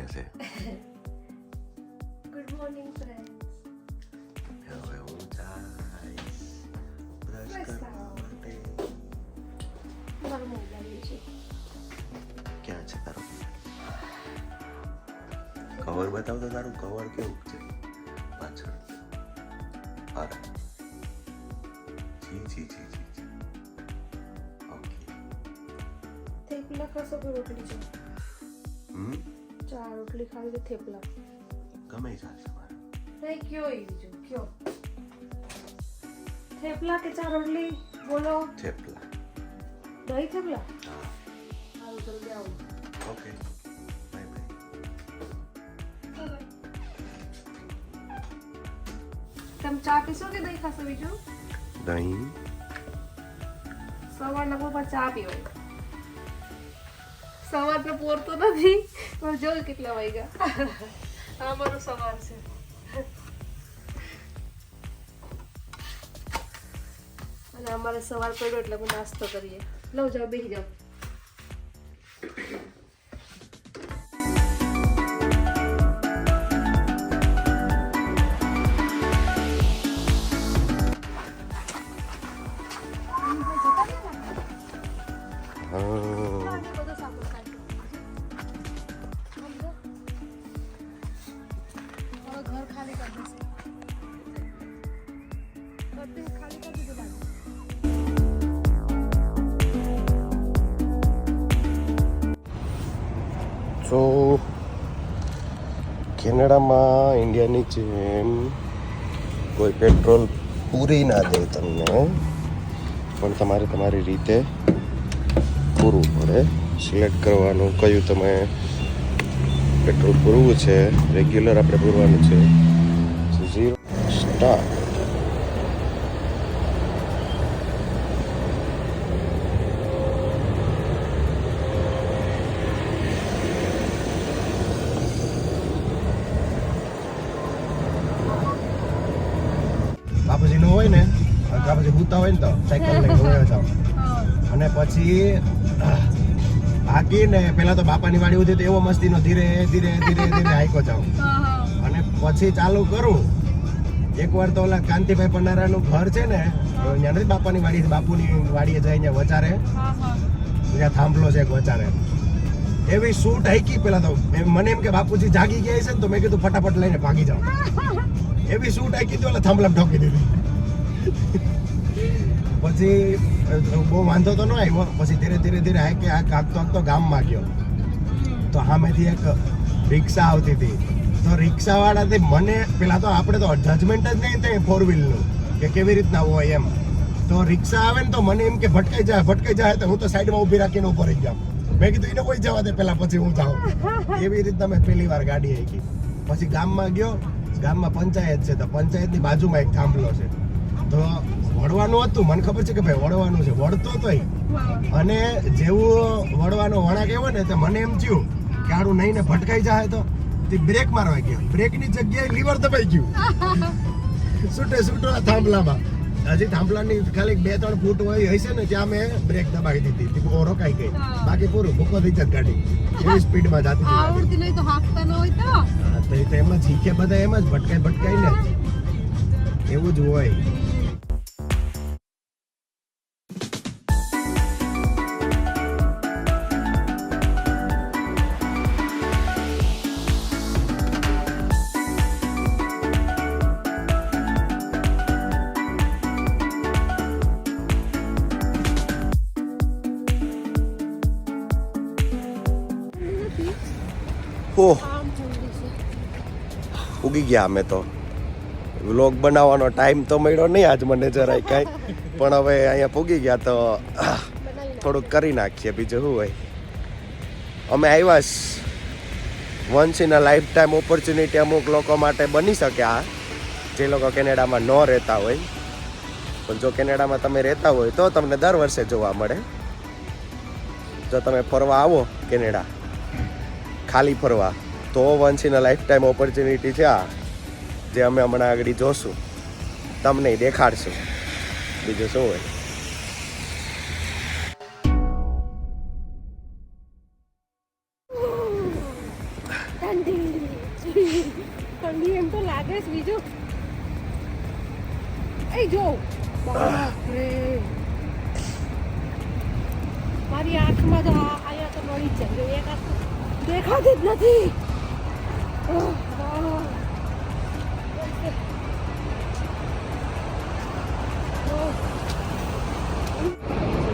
ગયા છે. Good morning friends. હવે હું જઈશ બ્રશ કરવા માટે. મારું મોબાઈલ છે. ક્યાં છે તારું કવર? બતાવ તો તારું કવર કેવું છે પાછળ. અરે જી જી જી જી જી. ઓકે. થેપલા ખાશો કે રોટલી છે? ચા રોટલી ખાવી કે થેપલા? ગમે ચાલશે મારે. નહીં કયો એ બીજું કયો. થેપલા કે ચા રોટલી બોલો. થેપલા. દહીં થેપલા? હા. સારું જલ્દી આવો. Okay bye bye. તમે ચા પીશો કે દહીં ખાશો બીજું? દહીં. સવારના પપ્પા ચા પીવાય. સવાર તો પોરતો નથી પણ જો કેટલા વાગ્યા. આ મારું સવાર છે. અને અમારે સવાર પડ્યો એટલે અમે નાસ્તો કરીએ. લઉં જાઓ બેસી જાઓ. ઘર ખાલી કરી દેશે. ખાલી કરી દીધું. તો કેનેડામાં ઇન્ડિયાની જેમ કોઈ પેટ્રોલ પૂરી ના દે તમને, પણ તમારે તમારી રીતે પૂરવું પડે. સિલેક્ટ કરવાનું કયું તમે પેટ્રોલ પૂરવું છે. રેગ્યુલર આપણે પૂરવાનું છે. 0 સ્ટાર્ટ. બાપુજી નો હોય ને બાપુજી ભૂતા હોય ને તો સાયકલ લઈને ગયો જાવ અને પછી ભાગીને પેલા તો બાપાની વાડી ઉધી તો એવો મસ્તીનો ધીરે ધીરે ધીરે ધીરે હાઈકો જાવ અને પછી ચાલુ કરું. એકવાર તો ઓલા કાંતિભાઈ પન્નારાનું ઘર છે ને ત્યાં નથી બાપાની વાડી, બાપુની વાડીએ જઈને વચારે ત્યાં થાંભલો છે એક વચારે. એવી શૂટ હાઈકી પેલા તો મને એમ કે બાપુજી જાગી ગયા છે ને તો મેં કીધું ફટાફટ લઈને ભાગી જાઉં. એવી શૂટ હાઈકી તો ઓલા થાંભલામાં ઠોકી દીધી. પછી બહુ વાંધો તો ન આવ્યો. પછી ધીરે ધીરે ધીરે હાઈકે આગતો ગામમાં ગયો તો સામેથી એક રિક્ષા આવતી હતી. તો રિક્ષાવાળાથી મને પેલા તો આપણે તો જજમેન્ટ જ નહીં થાય ફોર વ્હીલનું કે કેવી રીતના હોય એમ. તો રિક્ષા આવે ને તો મને એમ કે ભટકાઈ જાય તો હું તો સાઈડમાં ઊભી રાખીને ઉભો રહી જાઉં. મેં કીધું એને કોઈ જવા દે પેલા પછી હું જાઉં. એવી રીતના મેં પહેલી વાર ગાડી હાંકી. પછી ગામમાં ગયો. ગામમાં પંચાયત છે તો પંચાયતની બાજુમાં એક થાંભલો છે. તો વળવાનું હતું, મને ખબર છે કે ભાઈ વળવાનું છે. વળતો તોય અને જેવું વળવાનો વળાંક એવો ને તો મને એમ થયું કે આડું નહીં ને ભટકાઈ જાય તો બ્રેક મારવા ગયા. બ્રેકની જગ્યાએ લીવર દબાઈ ગયું. છૂટો થાંભલામાં. હજી થાંભલાની ખાલી 2-3 ફૂટ હોય હશે ને ત્યાં મેં બ્રેક દબાવી દીધી. રોકાઈ ગઈ. બાકી પૂરું ભૂકો થઈ જત ગાડી. એવી સ્પીડમાં જતી હતી. આવડતી નહીં તો હાંકતા ન હોય તો એમ જ શીખે બધા, એમ જ ભટકાઈ ને એવું જ હોય. ઓહ, ઉગી ગયા અમે તો. વ્લોગ બનાવવાનો ટાઈમ તો મળ્યો નહીં આજ મને જરાય કાંઈ, પણ હવે અહીંયા પૂગી ગયા તો થોડુંક કરી નાખીએ. બીજું શું હોય. અમે આવ્યા once in a life time opportunity અમુક લોકો માટે બની શકે આ, જે લોકો કેનેડામાં ન રહેતા હોય. પણ જો કેનેડામાં તમે રહેતા હોય તો તમને દર વર્ષે જોવા મળે. જો તમે ફરવા આવો કેનેડા ખાલી ફરવા તો once in a life time opportunity છે આ, જે અમે હમણાં આગળ જોશું, તમને દેખાડશું. બીજું શું હોય. ઠંડી એમ તો લાગે જ બીજું એ જો બાપરે મારી આંખમાં તો અહીંયા તો મળી જ જાય એક આંખ દેખાતી જ નથી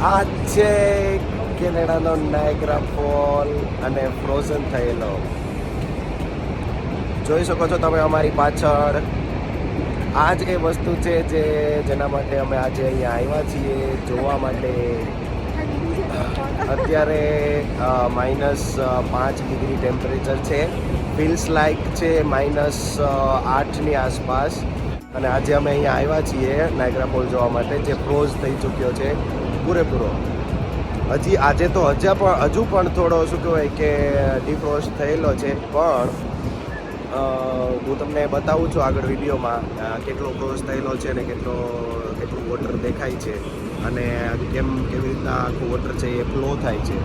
આ છે કેનેડાનો નાયગ્રા ફોલ અને ફ્રોઝન થયેલો જોઈ શકો છો તમે અમારી પાછળ આ જ એ વસ્તુ છે જેના માટે અમે આજે અહીંયા આવ્યા છીએ જોવા માટે અત્યારે -5 ડિગ્રી ટેમ્પરેચર છે ફીલ્સ લાઈક છે -8ની આસપાસ અને આજે અમે અહીંયા આવ્યા છીએ નાયગ્રા ફોલ જોવા માટે જે ફ્રોઝ થઈ ચૂક્યો છે પૂરેપૂરો હજી આજે તો હજુ પણ થોડો શું કહેવાય કે ડિફ્રોસ્ટ થયેલો છે પણ હું તમને બતાવું છું આગળ વિડીયોમાં કેટલો ફ્રોઝ થયેલો છે અને કેટલું વોટર દેખાય છે અને કેવી રીતના આખું વોટર છે એ ફ્લો થાય છે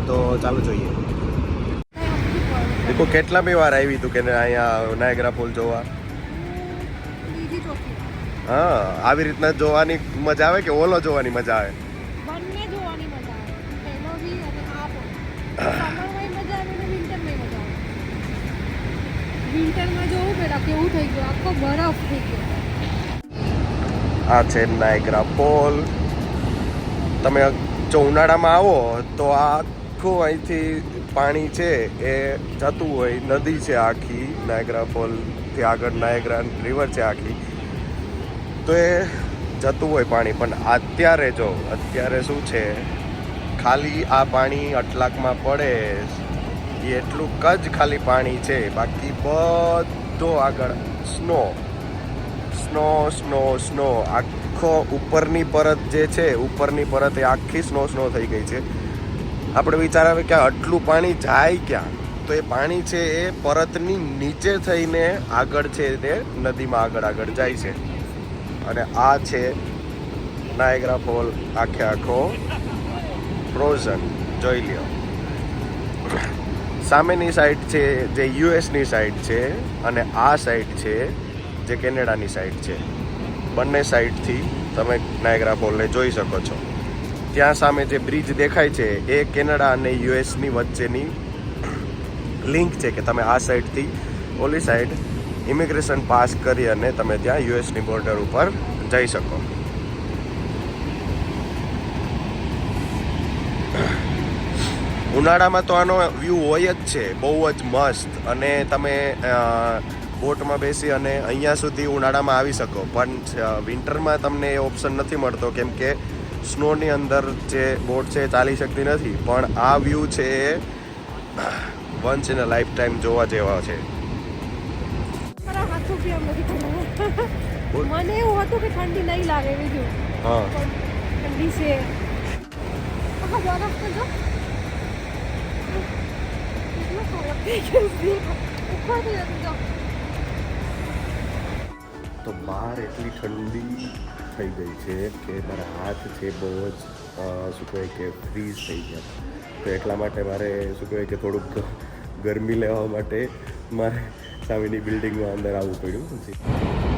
તો ચાલો જોઈએ દેખો કેટલા બી વાર આવી તું કે અહીંયા નાયગ્રા ફોલ જોવા હા આવી રીતના જોવાની મજા આવે કે ઓલો જોવાની મજા આવે બંને જોવાની મજા આવે પેલો બી અને આ પણ સમરમાં મજા આવે અને વિન્ટરમાં મજા આવે વિન્ટરમાં જોવું બેટા કેવું થઈ ગયું આખો બરફ થઈ ગયો આ છે નાયગ્રા ફોલ તમે જો ઉનાળામાં આવો તો આખું અહીંથી પાણી છે એ જતું હોય નદી છે આખી નાયગ્રા ફોલથી આગળ નાયગ્રા રિવર છે આખી તો એ જતું હોય પાણી પણ અત્યારે શું છે ખાલી આ પાણી અટલાકમાં પડે એ એટલું જ ખાલી પાણી છે બાકી બધો આગળ સ્નો આખો ઉપરની પરત જે છે ઉપરની પરત એ આખી સ્નો થઈ ગઈ છે આપણે વિચાર આવે કે આટલું પાણી જાય ક્યાં તો એ પાણી છે એ પરતની નીચે થઈને આગળ છે તે નદીમાં આગળ જાય છે અને આ છે નાયગ્રા ફોલ આખો ફ્રોઝન જોઈ લ્યો સામેની સાઈડ છે જે યુએસની સાઈડ છે અને આ સાઈડ છે જે કેનેડાની સાઈડ છે બંને સાઈડથી તમે નાયગ્રા ફોલને જોઈ શકો છો ત્યાં સામે જે બ્રિજ દેખાય છે એ કેનેડા અને યુએસની વચ્ચેની લિંક છે કે તમે આ સાઈડથી ઓલી સાઈડ ઇમિગ્રેશન પાસ કરી અને તમે ત્યાં યુએસની બોર્ડર ઉપર જઈ શકો ઉનાળામાં તો આનો વ્યૂ હોય જ છે બહુ જ મસ્ત અને તમે બોટમાં બેસી અને અહીંયા સુધી ઉનાળામાં આવી શકો પણ વિન્ટરમાં તમને એ ઓપ્શન નથી મળતો કેમ કે સ્નોની અંદર જે બોટ છે એ ચાલી શકતી નથી પણ આ વ્યૂ છે એ once in a lifetime જોવા જેવા છે મને એવું હતું કે ઠંડી નહીં લાગે બીજું હા ઠંડી છે બરફ તો જો કેટલો ખરાબ થઈ ગયો ઉપરથી નથી જો તો બહાર એટલી ઠંડી થઈ ગઈ છે કે મારા હાથ છે બહુ જ શું કહેવાય કે ફ્રીઝ થઈ ગયા તો એટલા માટે મારે શું કહેવાય કે થોડુંક ગરમી લેવા માટે મારે સામેની બિલ્ડિંગમાં અંદર આવવું પડ્યું પછી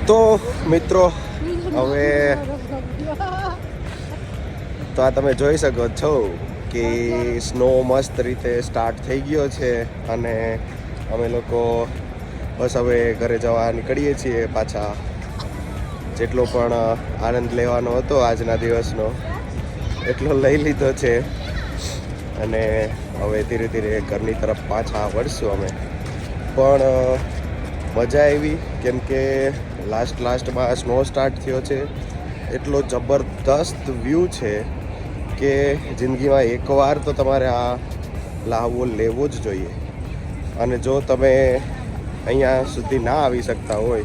તો મિત્રો હવે તો આ તમે જોઈ શકો છો કે સ્નો મસ્ત રીતે સ્ટાર્ટ થઈ ગયો છે અને અમે લોકો બસ હવે ઘરે જવા નીકળીએ છીએ પાછા. જેટલો પણ આનંદ લેવાનો હતો આજના દિવસનો એટલો લઈ લીધો છે અને હવે ધીરે ધીરે ઘરની તરફ પાછા વળશું અમે. પણ મજા આવી કેમ કે લાસ્ટમાં સ્નો સ્ટાર્ટ થયો છે. એટલો જબરદસ્ત વ્યૂ છે કે જિંદગીમાં એકવાર તો તમારે આ લાહવો લેવો જ જોઈએ. અને જો તમે અહીંયા સુધી ના આવી શકતા હોય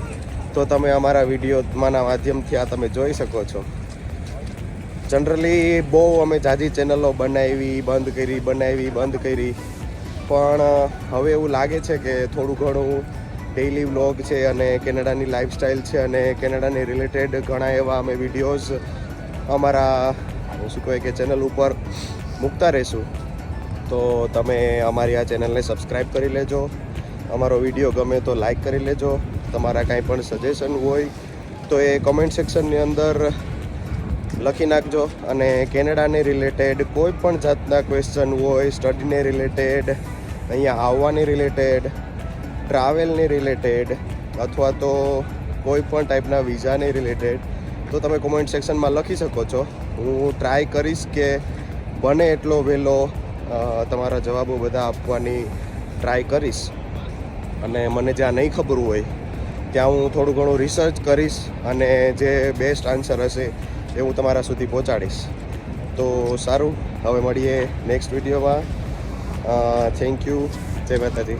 તો તમે અમારા વિડીયોમાંના માધ્યમથી આ તમે જોઈ શકો છો. જનરલી બહુ અમે જાજી ચેનલો બનાવી બંધ કરી પણ હવે એવું લાગે છે કે થોડું ઘણું ડેઇલી વ્લોગ છે અને કેનેડાની લાઈફસ્ટાઈલ છે અને કેનેડાની રિલેટેડ ઘણા એવા અમે વિડીયોઝ અમારા શું કહેવાય કે ચેનલ ઉપર મૂકતા રહીશું. તો તમે અમારી આ ચેનલને સબસ્ક્રાઈબ કરી લેજો. અમારો વિડીયો ગમે તો લાઈક કરી લેજો. તમારા કાંઈ પણ સજેશન હોય તો એ કોમેન્ટ સેક્શનની અંદર લખી નાખજો. અને કેનેડાને રિલેટેડ કોઈ પણ જાતના ક્વેશ્ચન હોય, સ્ટડીને રિલેટેડ, અહીંયા આવવાની રિલેટેડ, ટ્રાવેલની રિલેટેડ અથવા તો કોઈ પણ ટાઈપના વિઝાની રિલેટેડ તો તમે કોમેન્ટ સેક્શનમાં લખી શકો છો. હું ટ્રાય કરીશ કે બને એટલો વહેલો તમારા જવાબો બધા આપવાની ટ્રાય કરીશ. અને મને જ્યાં નહીં ખબર હોય ત્યાં હું થોડું ઘણું રિસર્ચ કરીશ અને જે બેસ્ટ આન્સર હશે એ હું તમારા સુધી પહોંચાડીશ. તો સારું, હવે મળીએ નેક્સ્ટ વિડીયોમાં. Thank you. જય માતાજી.